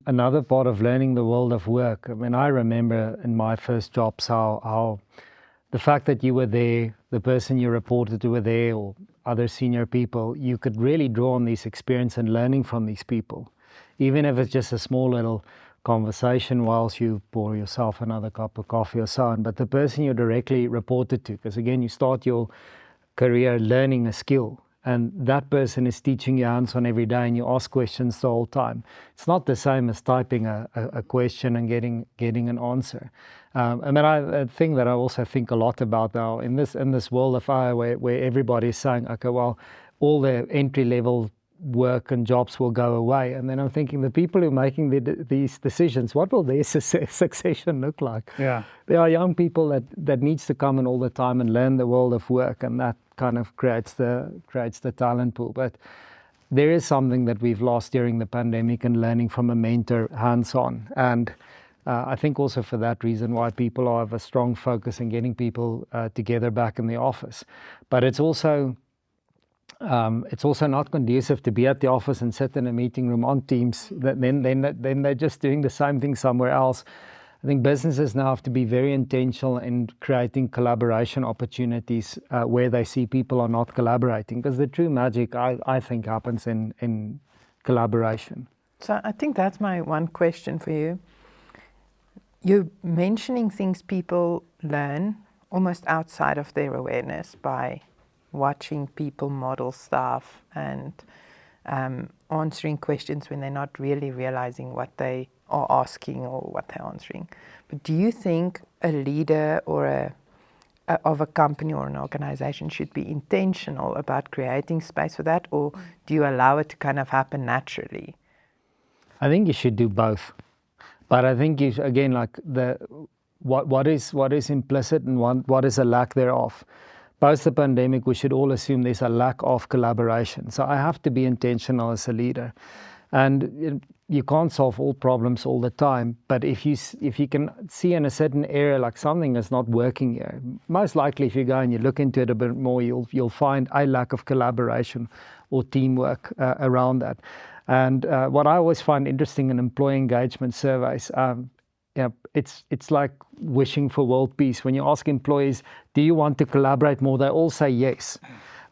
Another part of learning the world of work, I mean, I remember in my first jobs how the fact that you were there, the person you reported to were there, or other senior people, you could really draw on this experience and learning from these people, even if it's just a small little conversation whilst you pour yourself another cup of coffee or so on. But the person you directly reported to, because again, you start your career learning a skill, and that person is teaching you hands-on every day, and you ask questions the whole time. It's not the same as typing a question and getting an answer. I mean, a thing that I also think a lot about now in this world of AI, where everybody is saying, okay, well, all the entry-level work and jobs will go away. And then I'm thinking, the people who are making these decisions, what will their succession look like? Yeah. There are young people that needs to come in all the time and learn the world of work, and that kind of creates the talent pool. But there is something that we've lost during the pandemic, and learning from a mentor hands-on. And I think also for that reason why people have a strong focus in getting people together back in the office. But it's also not conducive to be at the office and sit in a meeting room on Teams. Then they're just doing the same thing somewhere else. I think businesses now have to be very intentional in creating collaboration opportunities where they see people are not collaborating, because the true magic, I think, happens in collaboration. So I think that's my one question for you. You're mentioning things people learn almost outside of their awareness by watching people model stuff and answering questions when they're not really realizing what they are asking or what they're answering. But do you think a leader or of a company or an organization should be intentional about creating space for that, or do you allow it to kind of happen naturally? I think you should do both. But I think you, again, like what is implicit and what is a lack thereof. Post the pandemic, we should all assume there's a lack of collaboration. So I have to be intentional as a leader. And you can't solve all problems all the time, but if you can see in a certain area like something is not working here, most likely if you go and you look into it a bit more, you'll find a lack of collaboration or teamwork around that. And what I always find interesting in employee engagement surveys, it's like wishing for world peace. When you ask employees, do you want to collaborate more? They all say yes.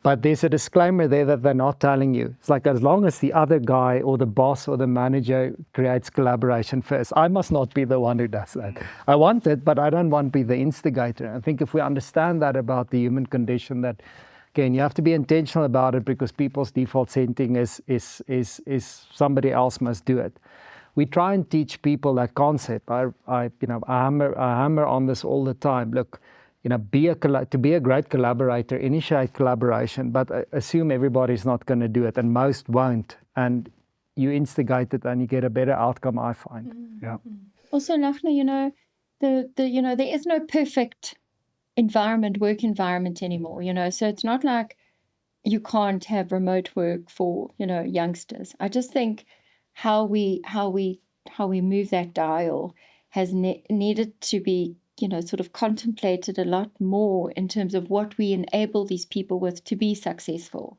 But there's a disclaimer there that they're not telling you. It's like, as long as the other guy or the boss or the manager creates collaboration first, I must not be the one who does that. I want it, but I don't want to be the instigator. I think if we understand that about the human condition, that again, you have to be intentional about it, because people's default setting is somebody else must do it. We try and teach people that concept. I hammer on this all the time. Look, to be a great collaborator, initiate collaboration, but assume everybody's not going to do it, and most won't. And you instigate it, and you get a better outcome, I find. Mm-hmm. Yeah. Also, Lachna, there is no perfect work environment anymore. So it's not like you can't have remote work for youngsters. I just think how we move that dial has needed to be sort of contemplated a lot more in terms of what we enable these people with to be successful.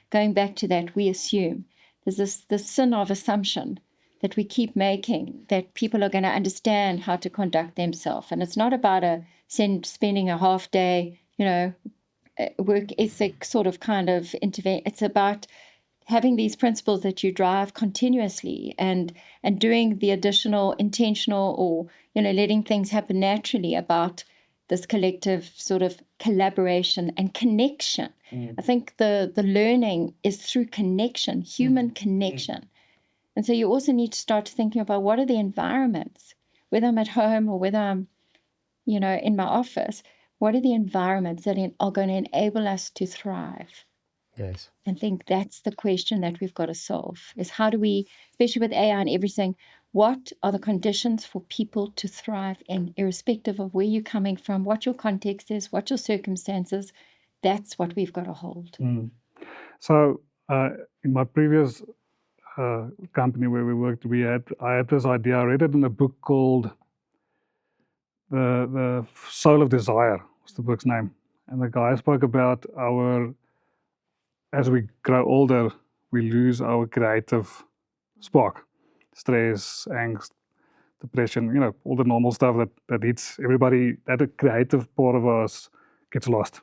Going back to that, we assume there's this sin of assumption that we keep making, that people are going to understand how to conduct themselves. And it's not about spending a half day, work ethic sort of kind of intervention. It's about having these principles that you drive continuously and doing the additional intentional or, letting things happen naturally about this collective sort of collaboration and connection. I think the learning is through connection, human connection. And so you also need to start thinking about what are the environments, whether I'm at home or whether I'm, in my office, what are the environments that are going to enable us to thrive? Yes. I think that's the question that we've got to solve, is how do we, especially with AI and everything, what are the conditions for people to thrive in, irrespective of where you're coming from, what your context is, what your circumstances? That's what we've got to hold. So in my previous company where we worked, I had this idea. I read it in a book called The Soul of Desire, was the book's name. And the guy spoke about as we grow older, we lose our creative spark. stress, angst, depression, all the normal stuff that hits everybody, that a creative part of us gets lost.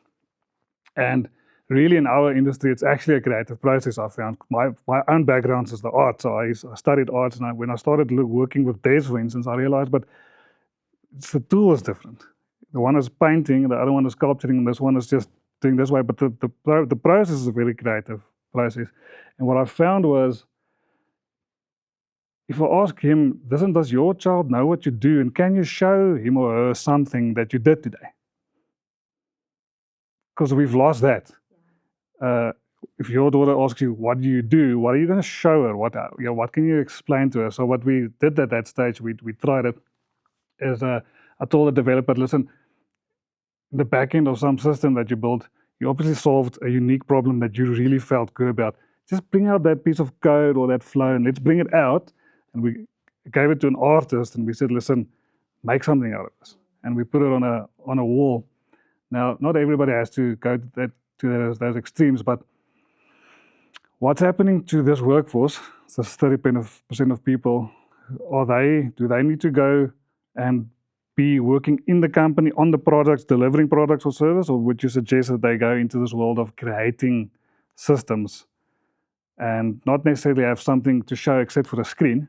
And really in our industry, it's actually a creative process. I found my own background is the arts. So I studied arts, and when I started working with devs, for instance, I realized, but the tool is different. The one is painting, the other one is sculpturing, and this one is just doing this way. But the process is a very creative process. And what I found was, if I ask him, does your child know what you do, and can you show him or her something that you did today? Because we've lost that. If your daughter asks you, what do you do? What are you going to show her? What can you explain to her? So what we did at that stage, we tried it, is I told the developer, listen, in the back end of some system that you built, you obviously solved a unique problem that you really felt good about. Just bring out that piece of code or that flow, and let's bring it out. And we gave it to an artist, and we said, listen, make something out of this. And we put it on a wall. Now, not everybody has to go to those extremes, but what's happening to this workforce, this 30% of people, do they need to go and be working in the company on the products, delivering products or service, or would you suggest that they go into this world of creating systems and not necessarily have something to show except for a screen?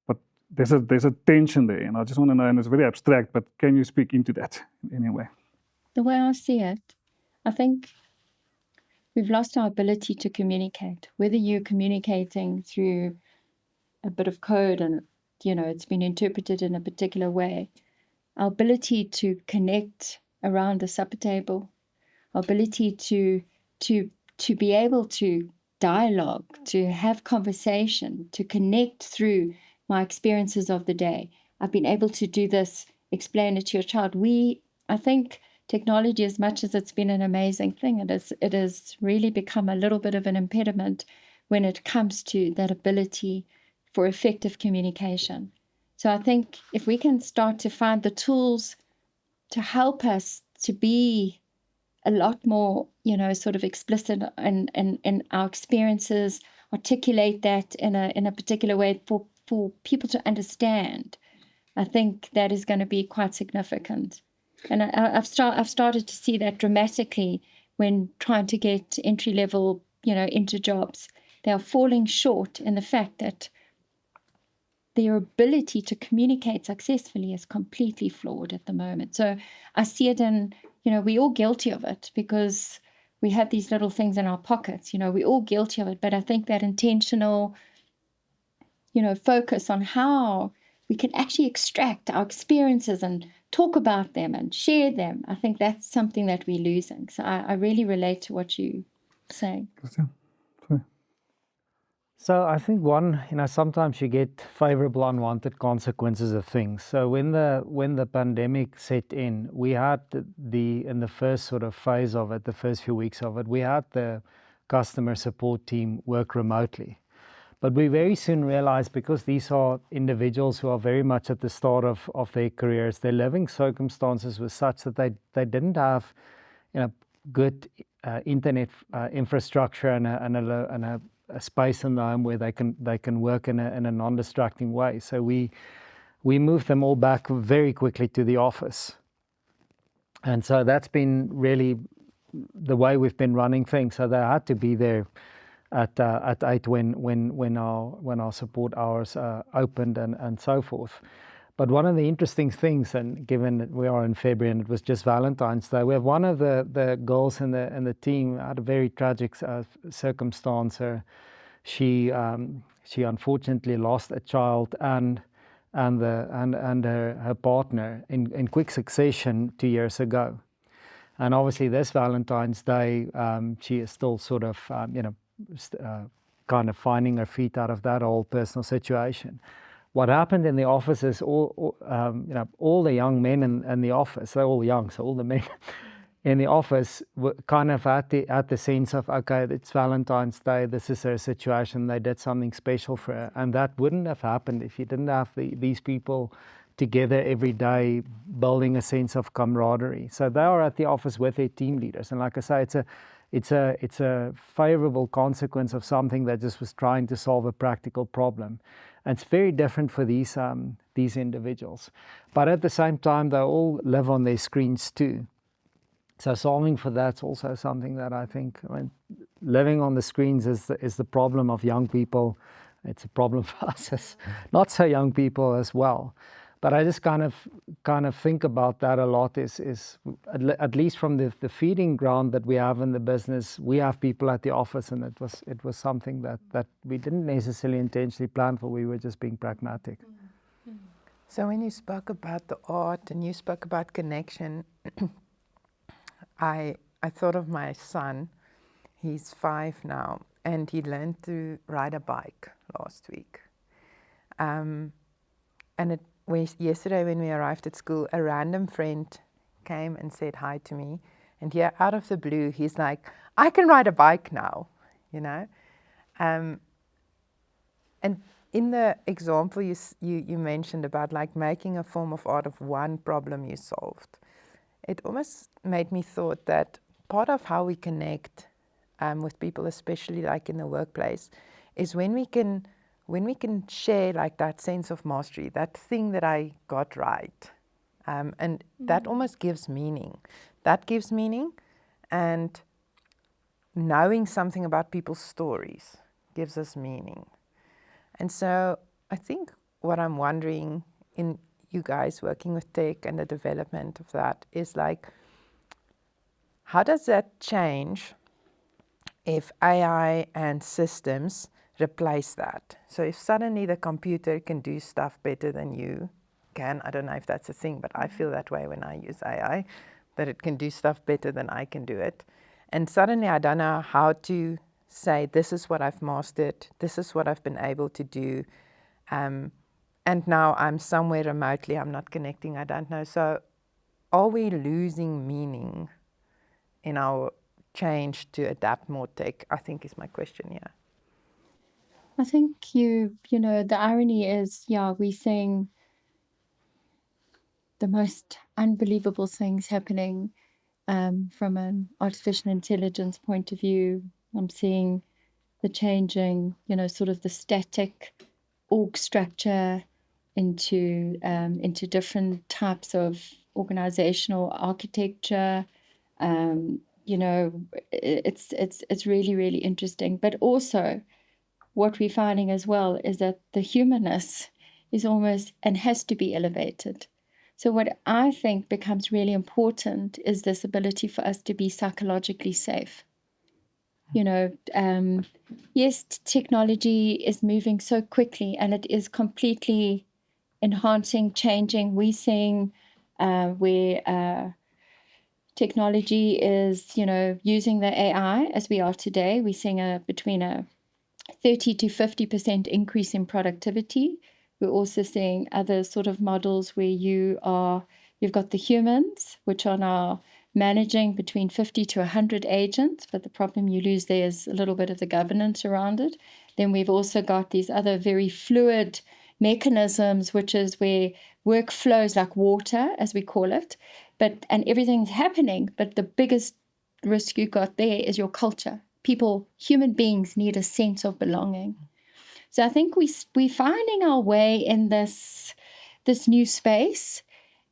But there's a tension there, and I just want to know, and it's very abstract, but can you speak into that in any way? The way I see it, I think we've lost our ability to communicate, whether you're communicating through a bit of code and it's been interpreted in a particular way. Our ability to connect around the supper table, our ability to be able to dialogue, to have conversation, to connect through my experiences of the day. I've been able to do this, explain it to your child. I think technology, as much as it's been an amazing thing, it has really become a little bit of an impediment when it comes to that ability for effective communication. So I think if we can start to find the tools to help us to be a lot more, sort of explicit in our experiences, articulate that in a particular way for people to understand, I think that is going to be quite significant. And I've started to see that dramatically when trying to get entry level, into jobs. They are falling short in the fact that their ability to communicate successfully is completely flawed at the moment. So I see it in, we're all guilty of it because we have these little things in our pockets. We're all guilty of it. But I think that intentional, focus on how we can actually extract our experiences and talk about them and share them, I think that's something that we're losing. So I really relate to what you're saying. Christiaan, sorry. So I think sometimes you get favorable unwanted consequences of things. So when the pandemic set in, we had in the first sort of phase of it, the first few weeks of it, we had the customer support team work remotely. But we very soon realized, because these are individuals who are very much at the start of their careers, their living circumstances were such that they didn't have good internet infrastructure and a space in the home where they can work in a non-distracting way. So we moved them all back very quickly to the office. And so that's been really the way we've been running things. So they had to be there at 8 when our support hours opened and so forth. But one of the interesting things, and given that we are in February and it was just Valentine's Day, we have one of the girls in the team had a very tragic circumstance. She unfortunately lost a child and her partner in quick succession 2 years ago. And obviously this Valentine's Day, she is still sort of kind of finding her feet out of that whole personal situation. What happened in the office is all the young men in the office, they're all young, so all the men in the office were kind of at the sense of, okay, it's Valentine's Day, this is her situation, they did something special for her. And that wouldn't have happened if you didn't have these people together every day, building a sense of camaraderie. So they are at the office with their team leaders. And like I say, It's a favorable consequence of something that just was trying to solve a practical problem. And it's very different for these individuals. But at the same time, they all live on their screens too. So solving for that's also something that I think, living on the screens is the problem of young people. It's a problem for us as not so young people as well. But I just kind of think about that a lot, is at least from the feeding ground that we have in the business, we have people at the office, and it was something that we didn't necessarily intentionally plan for. We were just being pragmatic. So when you spoke about the art and you spoke about connection, I thought of my son. He's 5 now, and he learned to ride a bike last week. And yesterday when we arrived at school, a random friend came and said hi to me. And here, out of the blue, he's like, I can ride a bike now, you know. And in the example you mentioned about like making a form of art of one problem you solved, it almost made me thought that part of how we connect with people, especially like in the workplace, is when we can share like that sense of mastery, that thing that I got right, and that almost gives meaning. That gives meaning, and knowing something about people's stories gives us meaning. And so I think what I'm wondering in you guys working with tech and the development of that is like, how does that change if AI and systems replace that? So if suddenly the computer can do stuff better than you can, I don't know if that's a thing, but I feel that way when I use AI, that it can do stuff better than I can do it. And suddenly I don't know how to say, this is what I've mastered, this is what I've been able to do. And now I'm somewhere remotely, I'm not connecting, I don't know. So are we losing meaning in our change to adapt more tech, I think is my question here. I think the irony is, we're seeing the most unbelievable things happening from an artificial intelligence point of view. I'm seeing the changing, sort of the static org structure into different types of organizational architecture. It's really, really interesting. But also, what we're finding as well is that the humanness is almost and has to be elevated. So what I think becomes really important is this ability for us to be psychologically safe. Yes, technology is moving so quickly and it is completely enhancing, changing. We're seeing where technology is, using the AI as we are today. We're seeing between a 30 to 50% increase in productivity. We're also seeing other sort of models where you've got the humans, which are now managing between 50 to 100 agents, but the problem you lose there is a little bit of the governance around it. Then we've also got these other very fluid mechanisms, which is where work flows like water, as we call it, and everything's happening, but the biggest risk you got there is your culture. Human beings need a sense of belonging. So I think we're finding our way in this new space,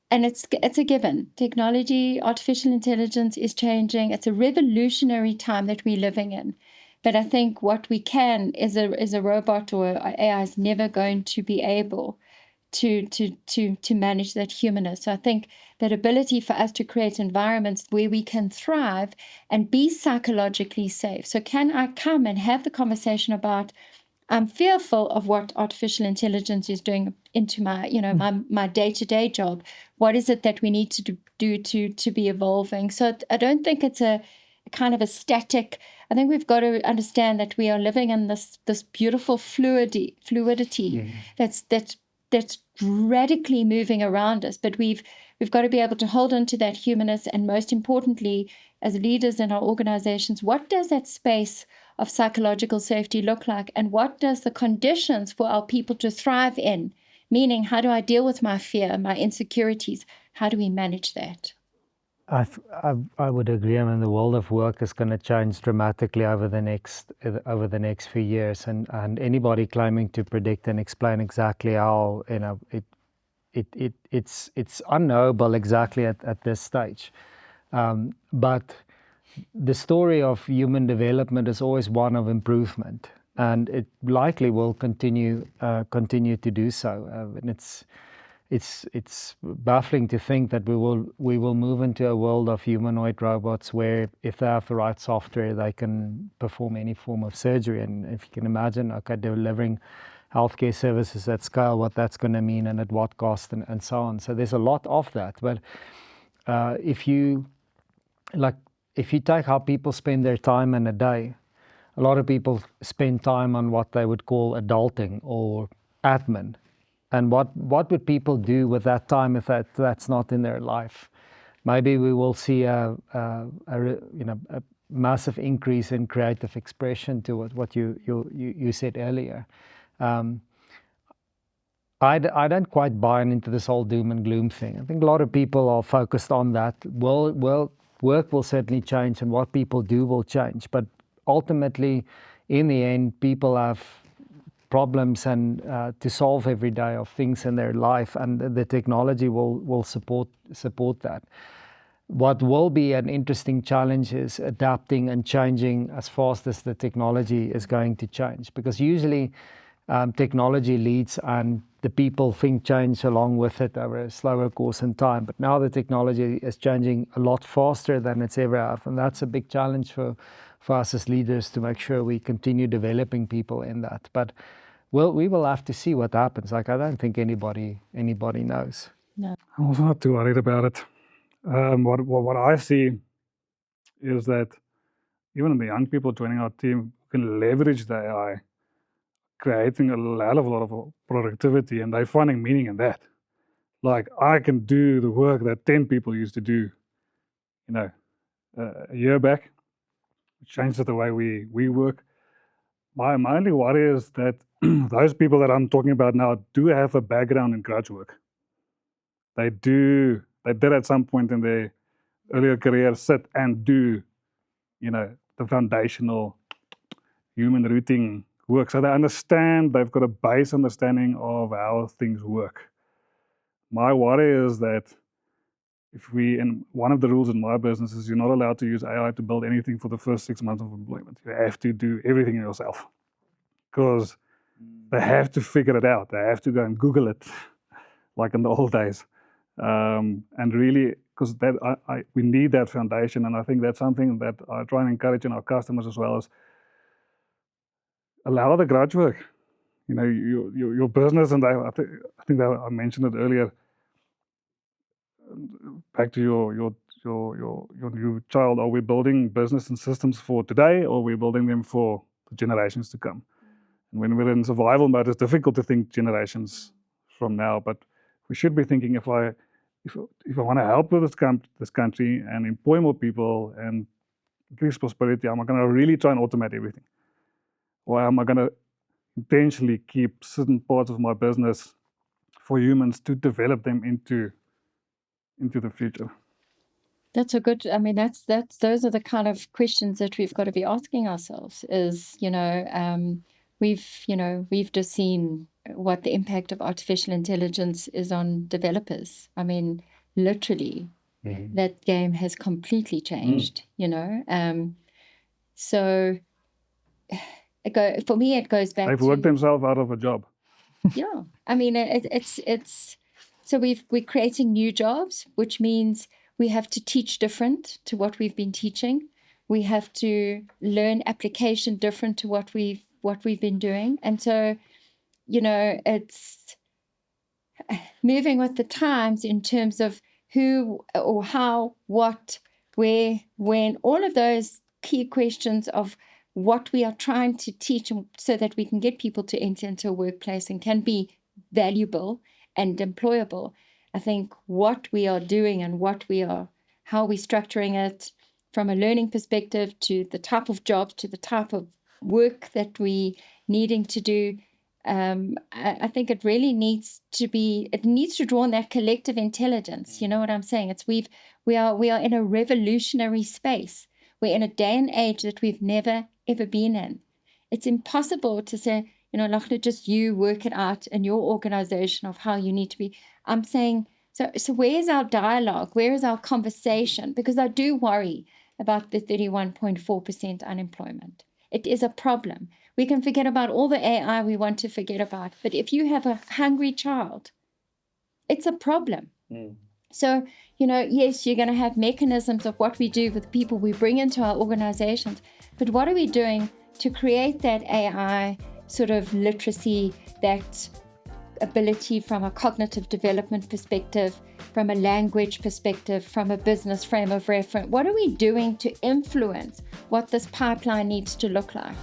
and it's a given. Technology, artificial intelligence is changing. It's a revolutionary time that we're living in. But I think what we can is a robot or AI is never going to be able to manage that humanness. So I think that ability for us to create environments where we can thrive and be psychologically safe. So can I come and have the conversation about, I'm fearful of what artificial intelligence is doing into my, my day-to-day job. What is it that we need to do to be evolving? So I don't think it's a kind of a static. I think we've got to understand that we are living in this beautiful fluidity that's radically moving around us. But we've got to be able to hold on to that humanness, and most importantly, as leaders in our organizations, what does that space of psychological safety look like, and what does the conditions for our people to thrive in? Meaning, how do I deal with my fear, my insecurities? How do we manage that? I would agree. I mean, the world of work is going to change dramatically over the next few years, and anybody claiming to predict and explain exactly how, it's unknowable exactly at this stage. But the story of human development is always one of improvement, and it likely will continue to do so. And it's baffling to think that we will move into a world of humanoid robots where, if they have the right software, they can perform any form of surgery. And if you can imagine, okay, delivering healthcare services at scale, what that's going to mean and at what cost, and so on. So there's a lot of that. But if you take how people spend their time in a day, a lot of people spend time on what they would call adulting or admin. And what would people do with that time if that's not in their life? Maybe we will see a massive increase in creative expression to what you said earlier. I don't quite buy into this whole doom and gloom thing. I think a lot of people are focused on that. Well, work will certainly change, and what people do will change. But ultimately, in the end, people have problems and to solve every day of things in their life, and the technology will support that. What will be an interesting challenge is adapting and changing as fast as the technology is going to change, because usually technology leads and the people think change along with it over a slower course in time. But now the technology is changing a lot faster than it's ever have, and that's a big challenge for us as leaders to make sure we continue developing people in that. But we will have to see what happens. Like, I don't think anybody knows. No. I'm also not too worried about it. What I see is that even the young people joining our team can leverage the AI, creating a hell of a lot of productivity, and they're finding meaning in that. Like, I can do the work that 10 people used to do, a year back. It changes the way we work. My only worry is that those people that I'm talking about now do have a background in grudge work. They did at some point in their earlier career sit and do, the foundational human rooting work. So they understand, they've got a base understanding of how things work. My worry is that and one of the rules in my business is you're not allowed to use AI to build anything for the first 6 months of employment. You have to do everything yourself, because they have to figure it out. They have to go and Google it, like in the old days. And really, because we need that foundation. And I think that's something that I try and encourage in our customers as well, is allow the grudge work. Your business, and I think that I mentioned it earlier. Back to your new child. Are we building business and systems for today, or are we building them for the generations to come? And when we're in survival mode, it's difficult to think generations from now. But we should be thinking, if I want to help with this country and employ more people and increase prosperity, am I going to really try and automate everything, or am I going to intentionally keep certain parts of my business for humans to develop them into the future? That's a good, I mean, those are the kind of questions that we've got to be asking ourselves is, we've just seen what the impact of artificial intelligence is on developers. I mean, literally, that game has completely changed, so for me, it goes back They've to... worked themselves out of a job. Yeah, I mean, it's so we're creating new jobs, which means we have to teach different to what we've been teaching. We have to learn application different to what we've been doing, and so it's moving with the times in terms of who or how, what, where, when, all of those key questions of what we are trying to teach so that we can get people to enter into a workplace and can be valuable and employable. I think what we are doing and how we're structuring it from a learning perspective to the type of jobs, to the type of work that we needing to do, I think it really needs to draw on that collective intelligence. You know what I'm saying? We are in a revolutionary space. We're in a day and age that we've never ever been in. It's impossible to say, Lachlan, just you work it out in your organization of how you need to be. I'm saying, so where's our dialogue? Where is our conversation? Because I do worry about the 31.4% unemployment. It is a problem. We can forget about all the AI we want to forget about, but if you have a hungry child, it's a problem. So, yes, you're going to have mechanisms of what we do with people we bring into our organizations, but what are we doing to create that AI sort of literacy, that ability from a cognitive development perspective, from a language perspective, from a business frame of reference? What are we doing to influence what this pipeline needs to look like?